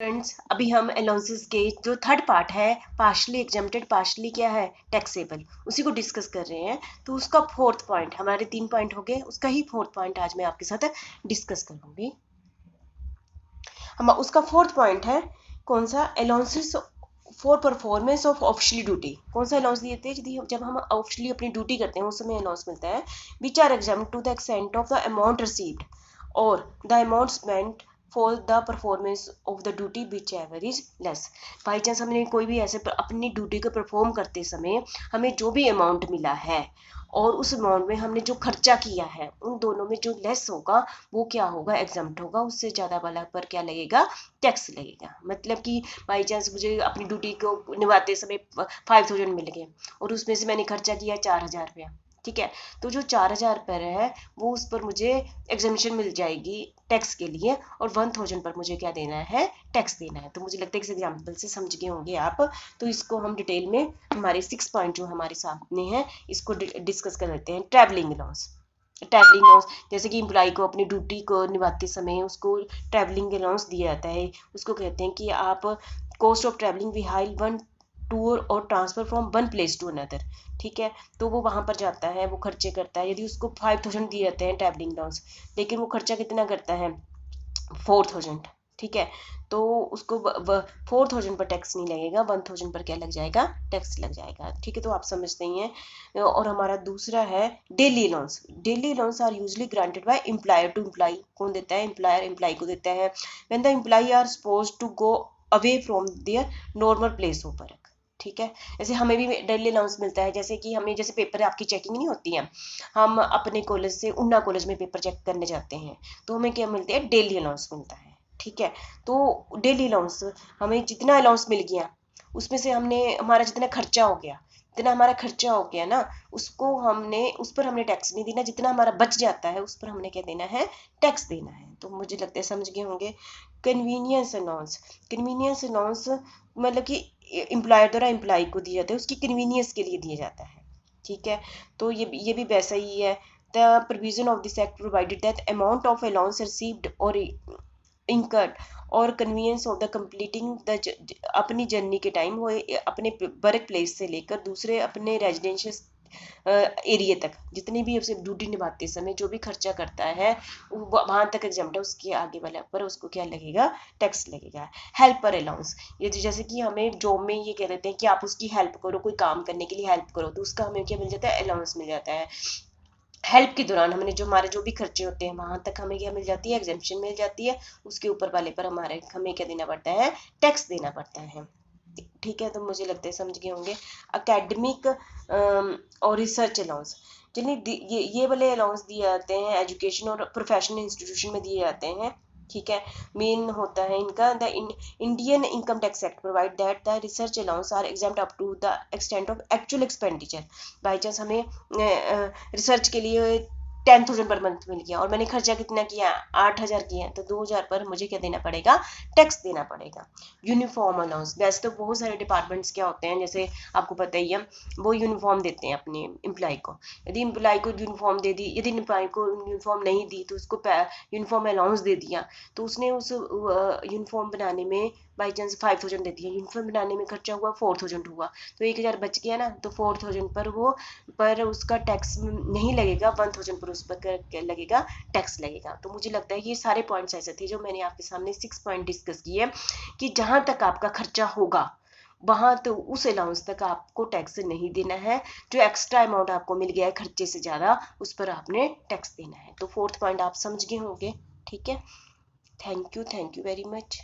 Friends, अभी हम allowances के जो थर्ड पार्ट है, पार्शली एग्जम्प्टेड पार्शली क्या है टैक्सेबल, उसी को डिस्कस कर रहे हैं। तो उसका फोर्थ पॉइंट, हमारे 3 पॉइंट हो गए, उसका ही फोर्थ पॉइंट आज मैं आपके साथ डिस्कस करूंगी। हम उसका फोर्थ पॉइंट है कौन सा, allowances for performance of officially duty. कौन सा अलाउंस दिए थे, यदि जब हम ऑफिशियली अपनी ड्यूटी करते हैं उस समय अलाउंस मिलता है। Which are examined to the extent of the amount received और the amount spent for the performance of the duty whichever is less. By chance हमने कोई भी ऐसे अपनी ड्यूटी को परफॉर्म करते समय हमें जो भी अमाउंट मिला है और उस अमाउंट में हमने जो खर्चा किया है, उन दोनों में जो लेस होगा वो क्या होगा, एग्जम्प्ट होगा। उससे ज़्यादा वाला पर क्या लगेगा, टैक्स लगेगा। मतलब कि बाई चांस मुझे अपनी ड्यूटी को निभाते समय 5000 मिल गए और उसमें से मैंने खर्चा किया 4000 रुपया, ठीक है। तो जो 4000 पर है वो उस पर मुझे एग्जामिशन मिल जाएगी टैक्स के लिए, और 1000 पर मुझे क्या देना है, टैक्स देना है। तो मुझे लगता है इस एग्जाम्पल से समझ गए होंगे आप। तो इसको हम डिटेल में हमारे 6 पॉइंट जो हमारे सामने हैं इसको डिस्कस कर लेते हैं। ट्रैवलिंग अलाउंस, ट्रैवलिंग अलाउंस जैसे कि एम्प्लॉय को अपनी ड्यूटी को निभाते समय उसको ट्रैवलिंग अलाउंस दिया जाता है। उसको कहते हैं कि आप cost of travelling while one tour और transfer from one place to another, ठीक है। तो वो वहाँ पर जाता है, वो खर्चे करता है। यदि उसको 5000 दिए जाते हैं ट्रैवलिंग अलाउंस, लेकिन वो खर्चा कितना करता है, 4000, ठीक है। तो उसको 4000 पर टैक्स नहीं लगेगा, 1000 पर क्या लग जाएगा, टैक्स लग जाएगा, ठीक है। तो आप समझते ही हैं। और हमारा दूसरा है daily allowance. Daily allowance are usually granted by employer to employ. कौन देता है, एम्प्लॉयर एम्प्लॉय को देता है। When the employ are suppose to go away from their normal place of work, ठीक है। जैसे हमें भी डेली अलाउंस मिलता है, जैसे कि हमें जैसे पेपर आपकी चेकिंग नहीं होती है, हम अपने कॉलेज से उन्ना कॉलेज में पेपर चेक करने जाते हैं, तो हमें क्या मिलते हैं, डेली अलाउंस मिलता है, ठीक है। तो डेली अलाउंस, हमें जितना अलाउंस मिल गया उसमें से हमने हमारा जितना खर्चा हो गया, जितना हमारा खर्चा हो गया ना, उसको हमने उस पर हमने टैक्स नहीं देना। जितना हमारा बच जाता है उस पर हमने क्या देना है, टैक्स देना है। तो मुझे लगता है समझ गए होंगे। कन्वीनियंस अलाउंस, कन्वीनियंस अलाउंस मतलब कि एम्प्लॉयर द्वारा एम्प्लॉय को दिया जाता है, उसकी कन्वीनियंस के लिए दिया जाता है, ठीक है। तो ये भी वैसा ही है। The provision of this act provided that amount of allowance received और इंकर्ड और convenience of the completing the अपनी जर्नी के टाइम वो अपने वर्क प्लेस से लेकर दूसरे अपने रेजिडेंशियल एरिया तक जितनी भी उसे ड्यूटी निभाते समय जो भी खर्चा करता है वहां तक एग्जाम्प्ट है, उसके आगे वाले पर उसको क्या लगेगा, टैक्स लगेगा। हेल्पर अलाउंस, ये जैसे कि हमें जॉब में ये कह देते हैं कि आप उसकी हेल्प करो, कोई काम करने के लिए हेल्प करो, तो उसका हमें क्या मिल जाता है, अलाउंस मिल जाता है। हेल्प के दौरान हमने जो हमारे जो भी खर्चे होते हैं वहां तक हमें क्या मिल जाती है, एग्जेम्पशन मिल जाती है। उसके ऊपर वाले पर हमारे हमें क्या देना पड़ता है, टैक्स देना पड़ता है, ठीक है। तो मुझे लगता है समझ गए होंगे। अकेडमिक और रिसर्च अलाउंस, जिन्हें ये वाले अलाउंस दिए जाते हैं एजुकेशन और प्रोफेशनल इंस्टीट्यूशन में दिए जाते हैं, ठीक है। मेन होता है इनका the Indian income tax act provide that the research allowance are exempt up to the extent of actual expenditure. By chance हमें रिसर्च के लिए 10,000 पर मंथ मिल गया और मैंने खर्चा कितना किया, 8000 किया, तो 2000 पर मुझे क्या देना पड़ेगा, टैक्स देना पड़ेगा। यूनिफॉर्म अलाउंस, वैसे तो बहुत सारे डिपार्टमेंट्स क्या होते हैं, जैसे आपको पता ही है, वो यूनिफॉर्म देते हैं अपने एम्प्लॉय को। यदि एम्प्लॉय को यूनिफॉर्म दे दी, यदि एम्प्लॉय को यूनिफॉर्म नहीं दी तो उसको यूनिफॉर्म अलाउंस दे दिया, तो उसने उस यूनिफॉर्म बनाने में बाई चांस 5000 दे दिया, यूनिफॉर्म बनाने में खर्चा हुआ 4000 हुआ, तो 1000 बच गया ना, तो 4000 पर वो पर उसका टैक्स नहीं लगेगा, 1000 पर उस पर लगेगा, टैक्स लगेगा। तो मुझे लगता है ये सारे पॉइंट्स ऐसे थे जो मैंने आपके सामने 6 पॉइंट डिस्कस किए कि जहां तक आपका खर्चा होगा वहां तो उस अलाउंस तक आपको टैक्स नहीं देना है। जो एक्स्ट्रा अमाउंट आपको मिल गया है खर्चे से ज्यादा, उस पर आपने टैक्स देना है। तो फोर्थ पॉइंट आप समझ गए होंगे, ठीक है। Thank you very much.